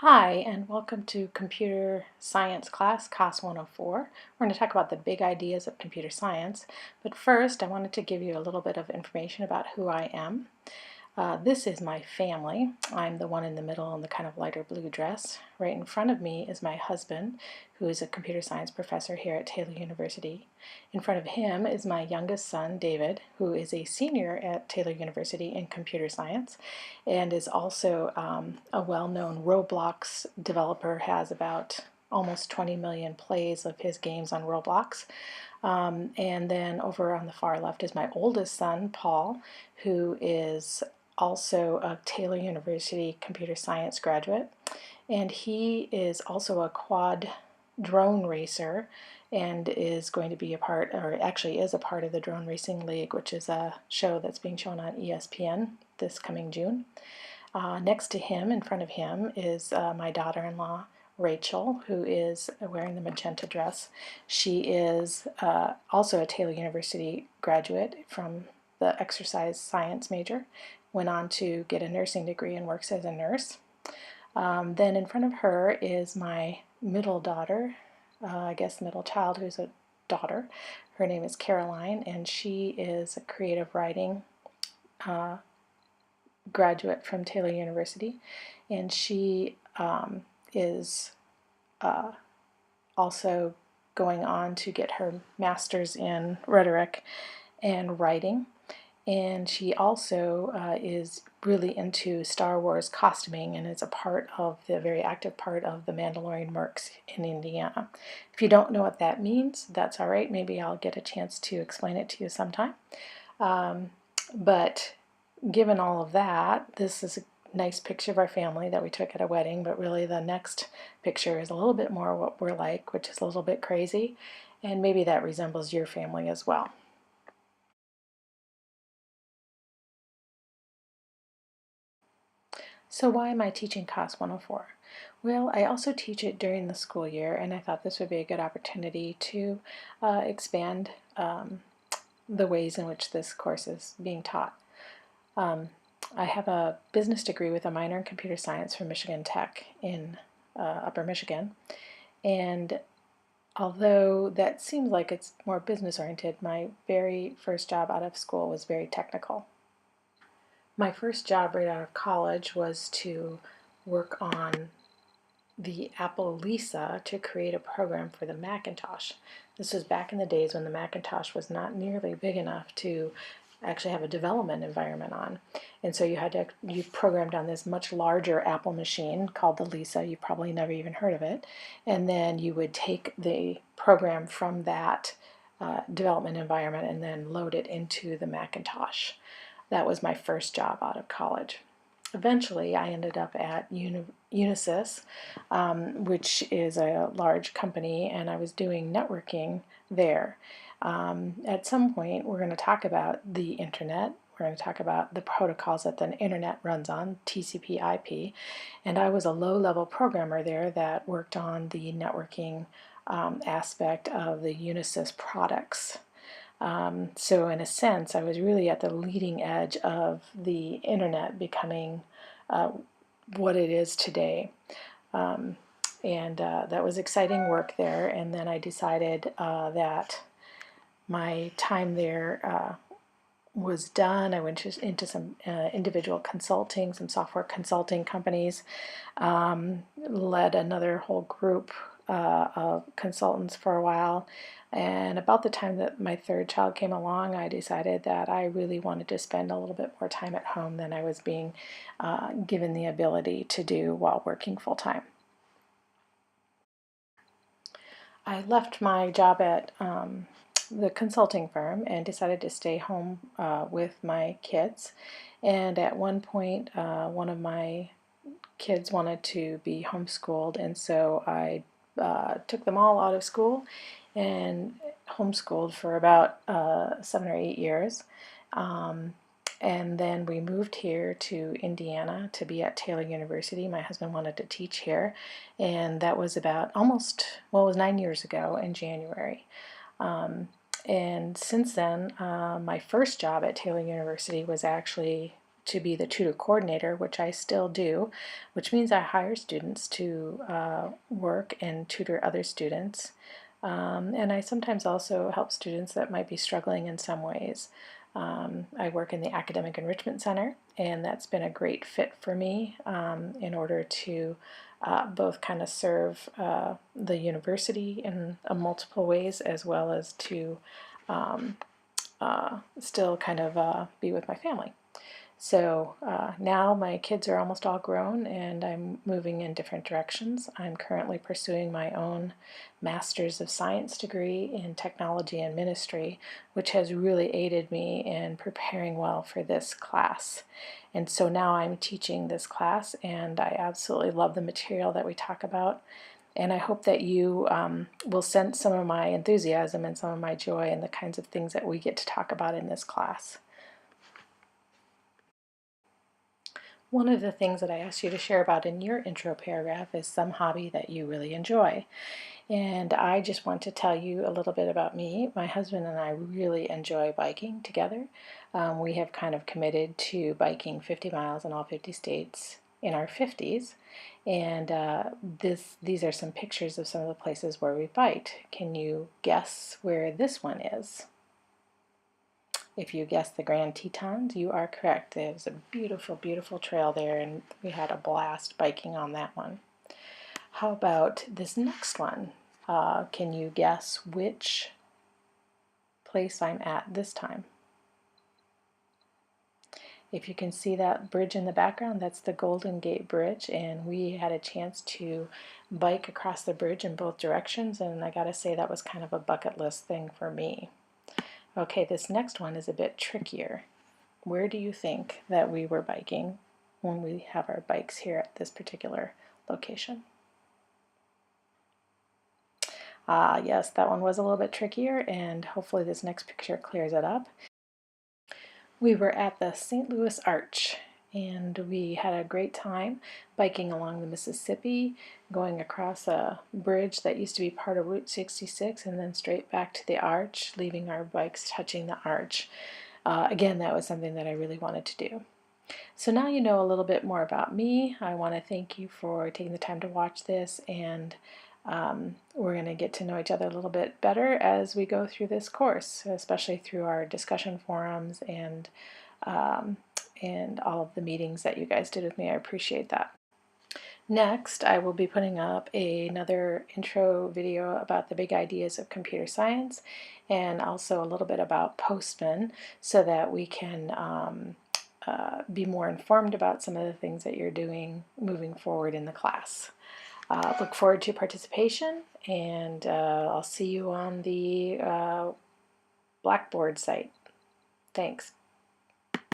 Hi, and welcome to Computer Science class, COS104. We're going to talk about the big ideas of computer science, but first I wanted to give you a little bit of information about who I am. This is my family. I'm the one in the middle in the kind of lighter blue dress. Right in front of me is my husband, who is a computer science professor here at Taylor University. In front of him is my youngest son, David, who is a senior at Taylor University in computer science and is also a well-known Roblox developer, has about almost 20 million plays of his games on Roblox. And then over on the far left is my oldest son, Paul, who is also a Taylor University computer science graduate. And he is also a quad drone racer and is going to be a part, or actually is a part of the Drone Racing League, which is a show that's being shown on ESPN this coming June. Next to him, in front of him, is my daughter-in-law, Rachel, who is wearing the magenta dress. She is also a Taylor University graduate from the exercise science major, went on to get a nursing degree and works as a nurse. Then in front of her is my middle daughter, I guess middle child, who's a daughter. Her name is Caroline, and she is a creative writing graduate from Taylor University, and she is also going on to get her master's in rhetoric and writing. And she also is really into Star Wars costuming and is a part of the very active part of the Mandalorian Mercs in Indiana. If you don't know what that means, that's all right. Maybe I'll get a chance to explain it to you sometime. But given all of that, this is a nice picture of our family that we took at a wedding, but really the next picture is a little bit more what we're like, which is a little bit crazy, and maybe that resembles your family as well. So why am I teaching COS 104? Well, I also teach it during the school year, and I thought this would be a good opportunity to expand the ways in which this course is being taught. I have a business degree with a minor in computer science from Michigan Tech in Upper Michigan, and although that seems like it's more business oriented, my very first job out of school was very technical. My first job right out of college was to work on the Apple Lisa to create a program for the Macintosh. This was back in the days when the Macintosh was not nearly big enough to actually have a development environment on. And so you programmed on this much larger Apple machine called the Lisa. You probably never even heard of it. And then you would take the program from that development environment and then load it into the Macintosh. That was my first job out of college. Eventually, I ended up at Unisys, which is a large company, and I was doing networking there. At some point, we're going to talk about the internet. We're going to talk about the protocols that the internet runs on, TCP/IP, and I was a low-level programmer there that worked on the networking aspect of the Unisys products. So in a sense, I was really at the leading edge of the internet becoming what it is today. And that was exciting work there. And then I decided that my time there was done. I went into some individual consulting, some software consulting companies, led another whole group of consultants for a while. And about the time that my third child came along, I decided that I really wanted to spend a little bit more time at home than I was being given the ability to do while working full time. I left my job at the consulting firm and decided to stay home with my kids. And at one point, one of my kids wanted to be homeschooled, and so I took them all out of school and homeschooled for about 7 or 8 years. And then we moved here to Indiana to be at Taylor University. My husband wanted to teach here, and that was about it was 9 years ago in January. And since then, my first job at Taylor University was actually to be the tutor coordinator, which I still do, which means I hire students to work and tutor other students. And I sometimes also help students that might be struggling in some ways. I work in the Academic Enrichment Center, and that's been a great fit for me in order to both kind of serve the university in multiple ways, as well as to still kind of be with my family. So now my kids are almost all grown and I'm moving in different directions. I'm currently pursuing my own Master's of Science degree in Technology and Ministry, which has really aided me in preparing well for this class. And so now I'm teaching this class and I absolutely love the material that we talk about. And I hope that you will sense some of my enthusiasm and some of my joy in the kinds of things that we get to talk about in this class. One of the things that I asked you to share about in your intro paragraph is some hobby that you really enjoy. And I just want to tell you a little bit about me. My husband and I really enjoy biking together. We have kind of committed to biking 50 miles in all 50 states in our 50s. And these are some pictures of some of the places where we biked. Can you guess where this one is? If you guessed the Grand Tetons, you are correct. There's a beautiful, beautiful trail there, and we had a blast biking on that one. How about this next one? Can you guess which place I'm at this time? If you can see that bridge in the background, that's the Golden Gate Bridge, and we had a chance to bike across the bridge in both directions, and I gotta say that was kind of a bucket list thing for me. Okay, this next one is a bit trickier. Where do you think that we were biking when we have our bikes here at this particular location? Yes, that one was a little bit trickier, and hopefully this next picture clears it up. We were at the St. Louis Arch, and we had a great time biking along the Mississippi, going across a bridge that used to be part of Route 66, and then straight back to the arch, leaving our bikes touching the arch. Again, that was something that I really wanted to do. So now you know a little bit more about me. I want to thank you for taking the time to watch this, and we're going to get to know each other a little bit better as we go through this course, especially through our discussion forums and all of the meetings that you guys did with me. I appreciate that. Next, I will be putting up another intro video about the big ideas of computer science, and also a little bit about Postman, so that we can be more informed about some of the things that you're doing moving forward in the class. Look forward to participation, and I'll see you on the Blackboard site. Thanks.